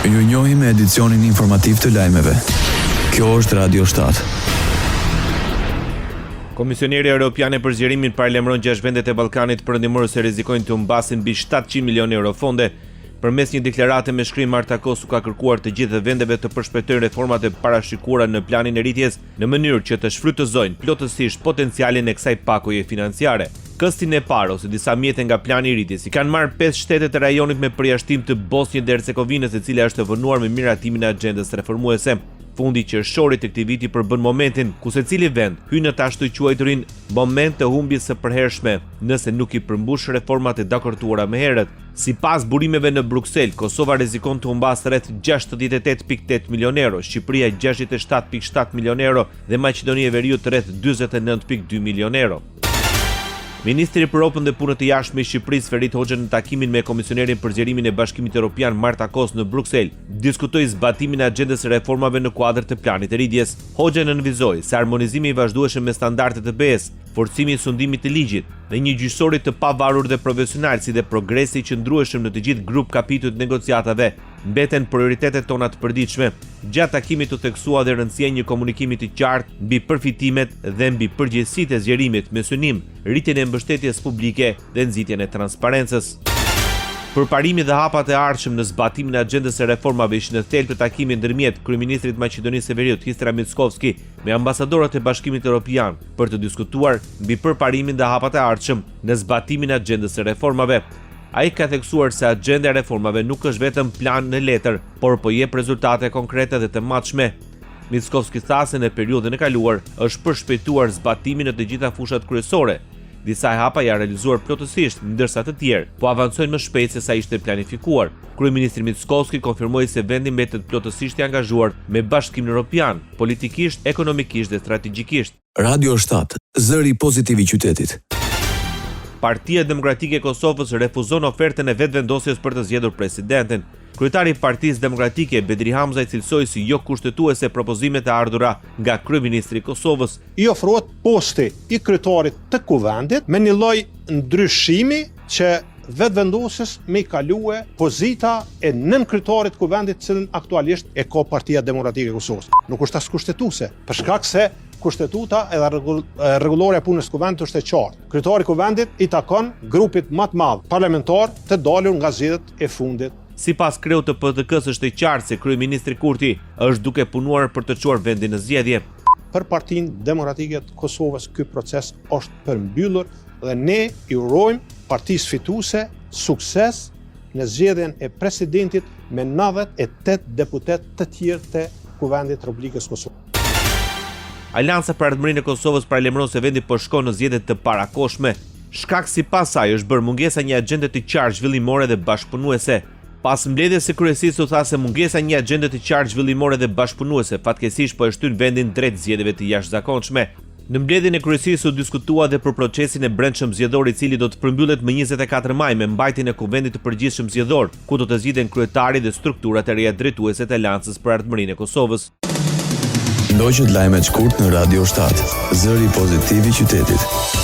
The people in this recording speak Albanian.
Ju njohim me edicionin informativ të lajmeve. Kjo është Radio 7. Komisioneri Evropian për zgjerimin paralajmëron 6 vendet e Ballkanit perëndimor se rrezikojnë të humbasin mbi 700 milionë euro fonde. Përmes një deklarate me shkrim, Marta Kosu ka kërkuar të gjithë vendeve të përshpejtojnë reformat e parashikuara në planin e rritjes në mënyrë që të shfrytëzojnë plotësisht potencialin e kësaj pakoje financiare. Këstin e parë ose disa mjete nga plani i rritjes i kanë marrë 5 shtetet e rajonit me përjashtim të Bosnjë dhe Hercegovinës, e cila është vënuar me miratimin e agjendës reformuese. Fundi qershorit të këtij viti përbën momentin ku secili vend hyn në ashtu quajturin moment të humbjes së përhershme nëse nuk i përmbush reformat e dakortuara më herët. Sipas burimeve në Bruksel, Kosova rrezikon të humbasë rreth 68.8 milionë euro, Shqipëria 67.7 milionë euro dhe Maqedonia e Veriut rreth 49.2 milionë euro. Ministri për ropën dhe punët e jashtme i Shqipërisë Ferit Hoxha në takimin me komisionerin për zgjerimin e Bashkimit Evropian Marta Kosu në Bruksel diskutoi zbatimin e agjendës së reformave në kuadër të planit të rritjes. Hoxha nënvizoi se harmonizimi i vazhdueshëm me standardet e BE-s, forcimi i sundimit të ligjit dhe një gjyqësori të pavarur dhe profesional, si dhe progresi i qëndrueshëm në të gjithë grup kapitujt negociatave mbeten prioritetet tona të përditshme. Gjatë takimit u theksua dhe rëndësia e një komunikimi të qartë mbi përfitimet dhe mbi përgjegjësitë e zgjerimit me synim rritjen e mbështetjes publike dhe nxitjen e transparencës. Përparimi dhe hapat e ardhshëm në zbatimin e agjendës së reformave ishin në thelb të takimit ndërmjet kryeministrit të Maqedonisë së Veriut Histra Mickovski me ambasadorët e Bashkimit Evropian për të diskutuar mbi përparimin dhe hapat e ardhshëm në zbatimin e agjendës së reformave. Ai ka theksuar se agjenda e reformave nuk është vetëm plan në letër, por po jep rezultate konkrete dhe të matshme. Mickovski tha se në periudhën e kaluar është përshpejtuar zbatimi në të gjitha fushat kryesore. Disa hapa janë realizuar plotësisht, ndërsa të tjerë po avancojnë më shpejt se sa ishte planifikuar. Kryeministri Mickovski konfirmoi se vendi mbetet plotësisht i angazhuar me Bashkimin Evropian, politikisht, ekonomikisht dhe strategjikisht. Radio 7, zëri pozitiv i qytetit. Partia Demokratike e Kosovës refuzon ofertën e vetëvendosjes për të zgjedhur presidentin. Kryetari i Partisë Demokratike Bedri Hamza i cilsoi si jo kushtetuese propozimet e ardhura nga kryeministri i Kosovës. I ofrohet posti i kryetarit të kuvendit me një lloj ndryshimi që vetëvendosjes me i kalue pozita e nën kryetarit të kuvendit, cilën aktualisht e ka Partia Demokratike e Kosovës. Nuk është as kushtetuese, për shkak se kushtetuta edhe rregullorja e punës së kuvendit është e qartë. Kryetari i kuvendit i takon grupit më të madh parlamentar të dalur nga zgjedhjet e fundit. Sipas kreut të PDK-s është e qartë se kryeministri Kurti është duke punuar për të çuar vendin në zgjedhje. Për Partinë Demokratike të Kosovës ky proces është përmbyllur dhe ne i urojmë partisë fituese sukses në zgjedhjen e presidentit me 98 deputet të tjerë të kuvendit të Republikës Kosovës. Alianca për Ardhmërinë e Kosovës paralajmëron se vendi po shkon në zgjedhje të parakohshme. Shkak sipas saj është bërë mungesa një agjende të qartë zhvillimore dhe bashkëpunuese. Pas mbledhjes së kryesisë u tha se mungesa një agjende të qartë zhvillimore dhe bashkëpunuese fatkeqësisht po e shtyn vendin drejt zgjedhjeve të jashtëzakonshme. Në mbledhjen e kryesisë u diskutua dhe për procesin e brendshëm zgjedhor, i cili do të përmbyllet më 24 maj me mbajtjen e kuvendit të përgjithshëm zgjedhor, ku do të zgjidhen kryetari dhe strukturat e reja drejtuese të Aleancës për Ardhmërinë e Kosovës. Ndoqët lajmet shkurt në Radio 7, zëri pozitiv i qytetit.